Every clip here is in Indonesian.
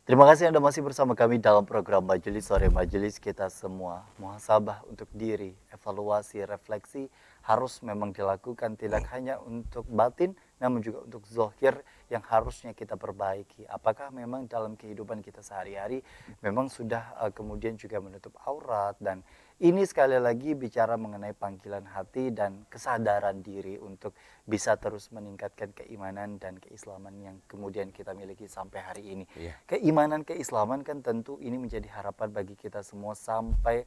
Terima kasih Anda masih bersama kami dalam program Majelis Sore. Majelis kita semua muhasabah untuk diri, evaluasi, refleksi harus memang dilakukan tidak hanya untuk batin namun juga untuk zohir yang harusnya kita perbaiki. Apakah memang dalam kehidupan kita sehari-hari memang sudah kemudian juga menutup aurat, dan ini sekali lagi bicara mengenai panggilan hati dan kesadaran diri untuk bisa terus meningkatkan keimanan dan keislaman yang kemudian kita miliki sampai hari ini. Iya. Keimanan keislaman kan tentu ini menjadi harapan bagi kita semua sampai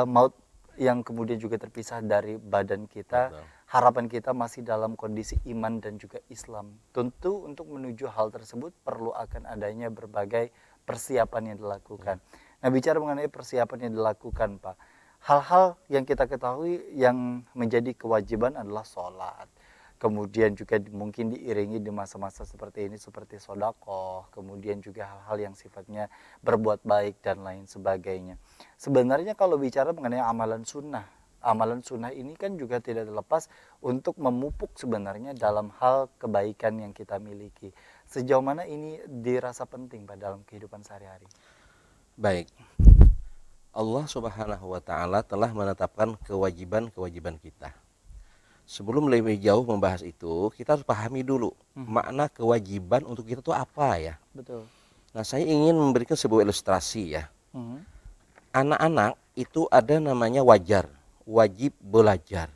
maut yang kemudian juga terpisah dari badan kita. Betul. Harapan kita masih dalam kondisi iman dan juga Islam. Tentu untuk menuju hal tersebut perlu akan adanya berbagai persiapan yang dilakukan. Nah, bicara mengenai persiapan yang dilakukan, Pak, hal-hal yang kita ketahui yang menjadi kewajiban adalah sholat. Kemudian juga mungkin diiringi di masa-masa seperti ini seperti sodakoh, kemudian juga hal-hal yang sifatnya berbuat baik dan lain sebagainya. Sebenarnya kalau bicara mengenai amalan sunnah ini kan juga tidak terlepas untuk memupuk sebenarnya dalam hal kebaikan yang kita miliki. Sejauh mana ini dirasa penting Pak dalam kehidupan sehari-hari? Baik. Allah Subhanahu wa taala telah menetapkan kewajiban-kewajiban kita. Sebelum lebih jauh membahas itu, kita harus pahami dulu makna kewajiban untuk kita itu apa ya. Betul. Nah, saya ingin memberikan sebuah ilustrasi ya. Mhm. Anak-anak itu ada namanya wajar, wajib belajar.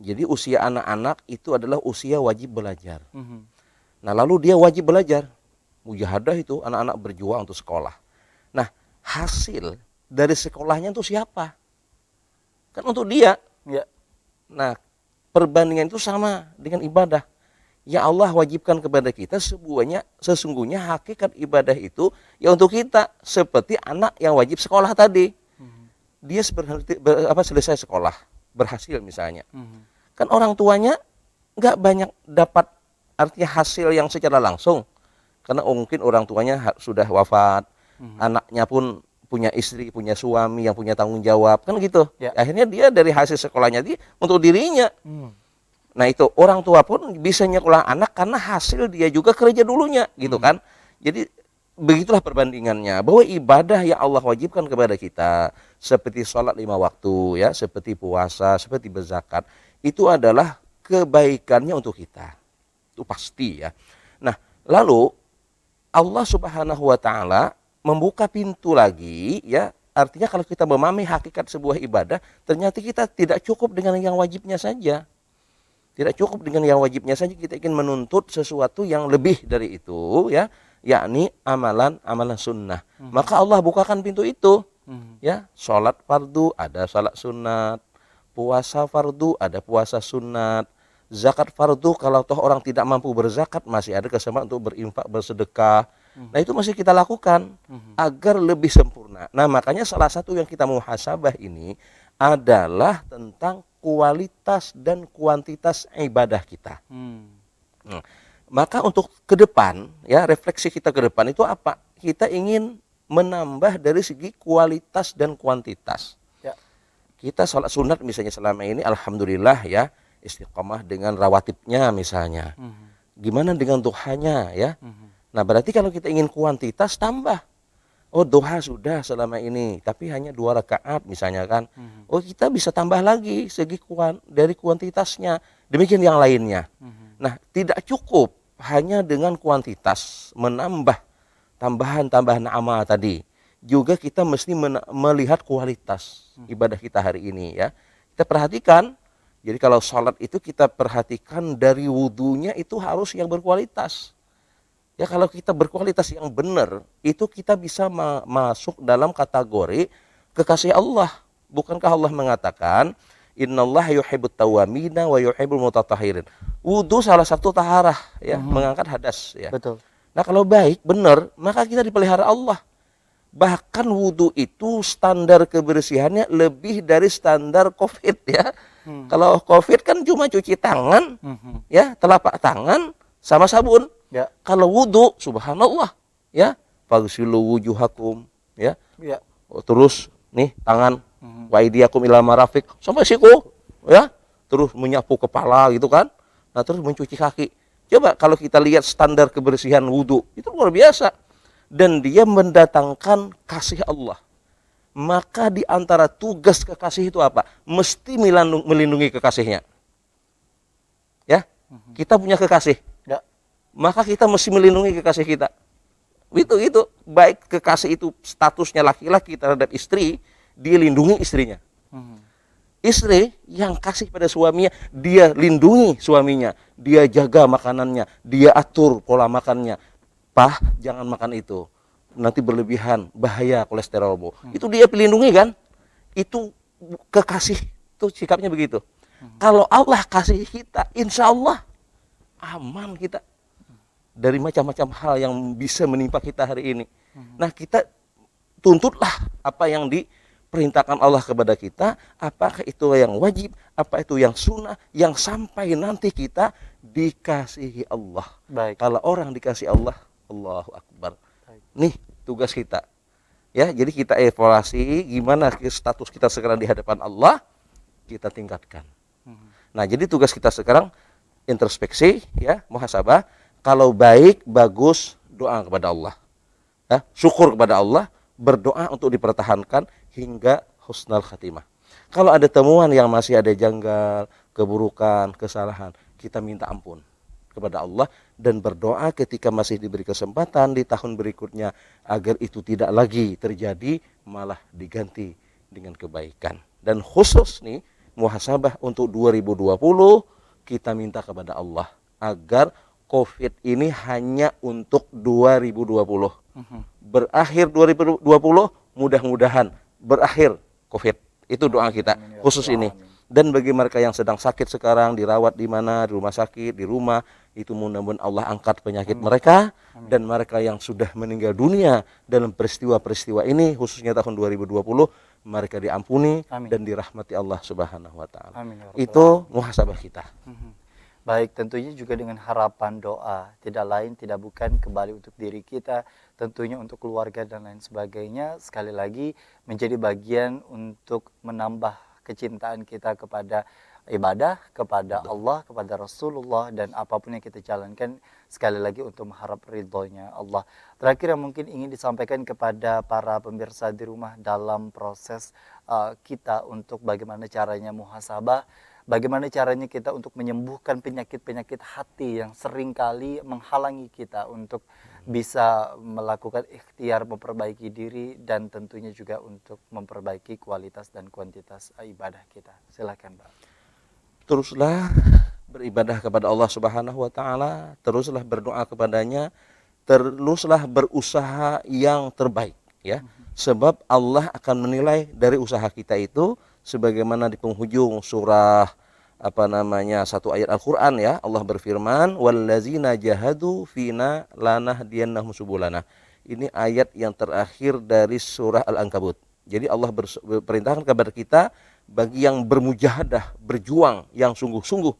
Jadi usia anak-anak itu adalah usia wajib belajar. Mhm. Nah, lalu dia wajib belajar. Mujahadah itu anak-anak berjuang untuk sekolah. Nah, hasil dari sekolahnya itu siapa? Kan untuk dia. Ya. Nah, perbandingan itu sama dengan ibadah. Ya Allah wajibkan kepada kita sesungguhnya hakikat ibadah itu ya untuk kita, seperti anak yang wajib sekolah tadi. Dia selesai sekolah, berhasil misalnya. Kan orang tuanya nggak banyak dapat artinya hasil yang secara langsung. Karena mungkin orang tuanya sudah wafat, anaknya pun punya istri, punya suami yang punya tanggung jawab, kan gitu. Ya. Akhirnya dia dari hasil sekolahnya dia untuk dirinya. Nah, itu orang tua pun bisa nyekolah anak karena hasil dia juga kerja dulunya, gitu kan. Jadi begitulah perbandingannya, bahwa ibadah yang Allah wajibkan kepada kita seperti sholat 5 waktu ya, seperti puasa, seperti berzakat, itu adalah kebaikannya untuk kita. Itu pasti ya. Nah, lalu Allah Subhanahu wa taala membuka pintu lagi ya. Artinya kalau kita memahami hakikat sebuah ibadah, ternyata kita tidak cukup dengan yang wajibnya saja. Tidak cukup dengan yang wajibnya saja, kita ingin menuntut sesuatu yang lebih dari itu ya, yakni amalan sunnah. Maka Allah bukakan pintu itu. Ya, sholat fardu ada sholat sunat, puasa fardu ada puasa sunat, zakat fardu kalau toh orang tidak mampu berzakat masih ada kesempatan untuk berinfak, bersedekah. Nah, itu masih kita lakukan agar lebih sempurna. Nah, makanya salah satu yang kita muhasabah ini adalah tentang kualitas dan kuantitas ibadah kita. Maka untuk ke depan ya, refleksi kita ke depan itu apa? Kita ingin menambah dari segi kualitas dan kuantitas. Ya. Kita sholat sunat misalnya selama ini alhamdulillah ya, istiqomah dengan rawatibnya misalnya. Gimana dengan duhanya ya? Nah, berarti kalau kita ingin kuantitas tambah. Oh, duha sudah selama ini, tapi hanya 2 rakaat misalnya kan. Oh, kita bisa tambah lagi segi dari kuantitasnya. Demikian yang lainnya. Nah, tidak cukup hanya dengan kuantitas, menambah tambahan-tambahan amal tadi. Juga kita mesti melihat kualitas ibadah kita hari ini ya. Kita perhatikan, jadi kalau sholat itu kita perhatikan dari wudunya itu harus yang berkualitas. Ya, kalau kita berkualitas yang benar, itu kita bisa masuk dalam kategori kekasih Allah. Bukankah Allah mengatakan, innallaha yuhibbut tawwabina wa yuhibbul mutatahhirin. Wudu salah satu taharah ya, mengangkat hadas ya. Betul. Nah, kalau baik, benar, maka kita dipelihara Allah. Bahkan wudu itu standar kebersihannya lebih dari standar COVID ya. Kalau COVID kan cuma cuci tangan, ya, telapak tangan sama sabun. Ya. Kalau wudu, subhanallah, ya, fagsilu wujuhakum, ya. Ya. Terus nih tangan, wa aydiyakum ila marafiq, sampai siku, ya. Terus menyapu kepala gitu kan. Nah, terus mencuci kaki. Coba kalau kita lihat standar kebersihan wudu, itu luar biasa. dan dia mendatangkan kasih Allah. Maka di antara tugas kekasih itu apa? Mesti melindungi kekasihnya. Ya, kita punya kekasih, Ya. maka kita mesti melindungi kekasih kita. Itu baik kekasih itu statusnya laki-laki terhadap istri, dia lindungi istrinya. Istri yang kasih pada suaminya, dia lindungi suaminya, dia jaga makanannya, dia atur pola makannya. Pah, jangan makan itu, nanti berlebihan, bahaya kolesterolmu. Itu dia pelindungi kan? Itu kekasih, itu sikapnya begitu. Kalau Allah kasih kita, insya Allah aman kita dari macam-macam hal yang bisa menimpa kita hari ini. Nah, kita tuntutlah apa yang diperintahkan Allah kepada kita, apakah itu yang wajib, apa itu yang sunnah, yang sampai nanti kita dikasihi Allah. Baik. Kalau orang dikasih Allah, Allahu Akbar. Baik. Nih tugas kita. Ya, jadi kita evaluasi gimana status kita sekarang di hadapan Allah, kita tingkatkan. Nah, jadi tugas kita sekarang introspeksi, ya, muhasabah. Kalau baik, bagus, doa kepada Allah. Ya, syukur kepada Allah, berdoa untuk dipertahankan hingga husnul khatimah. Kalau ada temuan yang masih ada janggal, keburukan, kesalahan, kita minta ampun kepada Allah dan berdoa ketika masih diberi kesempatan di tahun berikutnya agar itu tidak lagi terjadi, malah diganti dengan kebaikan. Dan khusus nih muhasabah untuk 2020, kita minta kepada Allah agar COVID ini hanya untuk 2020. Berakhir 2020, mudah-mudahan berakhir COVID. Itu doa kita khusus ini. Dan bagi mereka yang sedang sakit sekarang, dirawat di mana, di rumah sakit, di rumah, itu mudah-mudahan Allah angkat penyakit mereka. Dan mereka yang sudah meninggal dunia dalam peristiwa-peristiwa ini, khususnya tahun 2020, mereka diampuni dan dirahmati Allah Subhanahu wa Ta'ala. Itu muhasabah kita. Baik, tentunya juga dengan harapan doa, tidak lain tidak bukan kembali untuk diri kita, tentunya untuk keluarga dan lain sebagainya, sekali lagi menjadi bagian untuk menambah kecintaan kita kepada ibadah, kepada Allah, kepada Rasulullah, dan apapun yang kita jalankan, sekali lagi untuk mengharap ridhonya Allah. Terakhir yang mungkin ingin disampaikan kepada para pemirsa di rumah dalam proses kita untuk bagaimana caranya muhasabah, bagaimana caranya kita untuk menyembuhkan penyakit-penyakit hati yang seringkali menghalangi kita untuk bisa melakukan ikhtiar memperbaiki diri dan tentunya juga untuk memperbaiki kualitas dan kuantitas ibadah kita. Silakan, Pak. Teruslah beribadah kepada Allah Subhanahu wa Ta'ala, teruslah berdoa kepadanya, teruslah berusaha yang terbaik, ya. Sebab Allah akan menilai dari usaha kita itu, sebagaimana di penghujung surah satu ayat Al-Qur'an, ya. Allah berfirman, wallazina jahadu fina lanahdiyannahum subulana. Ini ayat yang terakhir dari surah Al-Ankabut. Jadi Allah berperintahkan kepada kita, bagi yang bermujahadah, berjuang yang sungguh-sungguh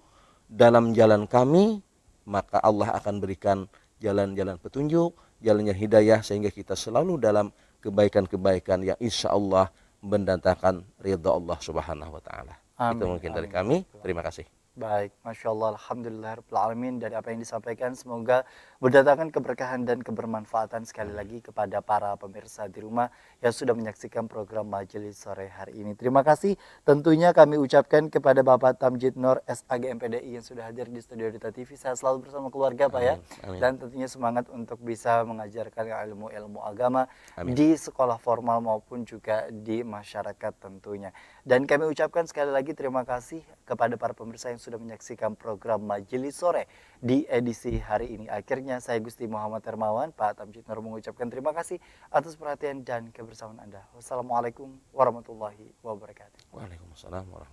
dalam jalan kami, maka Allah akan berikan jalan-jalan petunjuk, jalan yang hidayah, sehingga kita selalu dalam kebaikan-kebaikan yang insya Allah mendatangkan ridha Allah Subhanahu wa Ta'ala. Itu mungkin dari kami. Terima kasih. Baik, Masya Allah, Alhamdulillahirrahmanirrahim. Dari apa yang disampaikan, semoga mendatangkan keberkahan dan kebermanfaatan sekali lagi kepada para pemirsa di rumah yang sudah menyaksikan program Majelis Sore hari ini. Terima kasih tentunya kami ucapkan kepada Bapak Tamjid Nur, SAG MPDI yang sudah hadir di studio Duta TV. Saya selalu bersama keluarga, Pak, ya. Amin. Dan tentunya semangat untuk bisa mengajarkan ilmu-ilmu agama. Amin. Di sekolah formal maupun juga di masyarakat tentunya. Dan kami ucapkan sekali lagi terima kasih kepada para pemirsa yang sudah menyaksikan program Majelis Sore di edisi hari ini. Akhirnya saya Gusti Muhammad Hermawan, Pak Tamjid Nur mengucapkan terima kasih atas perhatian dan kebersamaan Anda. Wassalamualaikum warahmatullahi wabarakatuh. Waalaikumsalam warahmatullahi wabarakatuh.